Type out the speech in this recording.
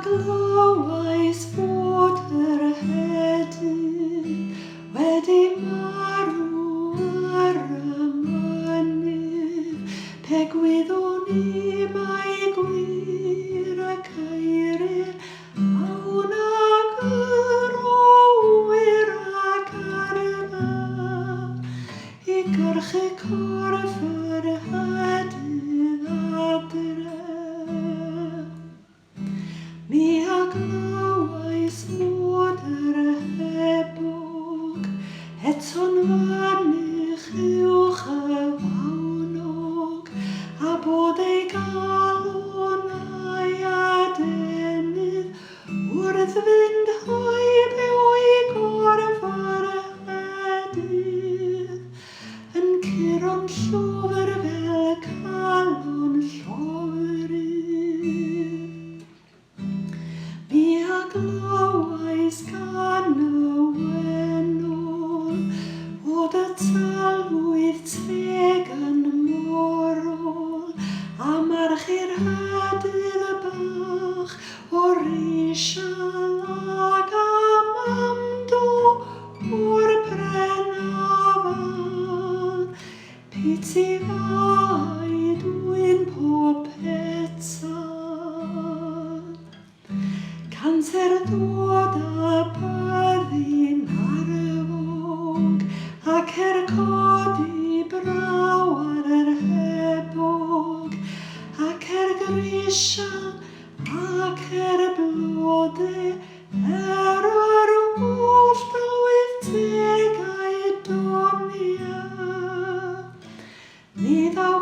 glywais fod yr hedyn wedi marw ar y mynydd. Pe gwyddwn i mai gwir ac eirin awn ag yr owyr ac arfa i gyrchu corff yr hedyn adre. Mi a glywais fod yr hebog eto'n fanych uwch y fawnog, a bod ei galon a'i adenydd wrth fynd haib o'i gorff ar y hedydd, yn curo'n llwfr fel calon llofrydd. Mi a glywais gan y wenol fod y talwydd teg yn morol, a marchu'r hedydd bach o'r isial ag am amdo o'r Brenafal. Piti fai dwi'n pob petal. Canser dod a byddin arfog, ac codi braw ar yr hebog, ac grisial ac blodau yr holl dalwydd teg a'i donia. Ni ddaw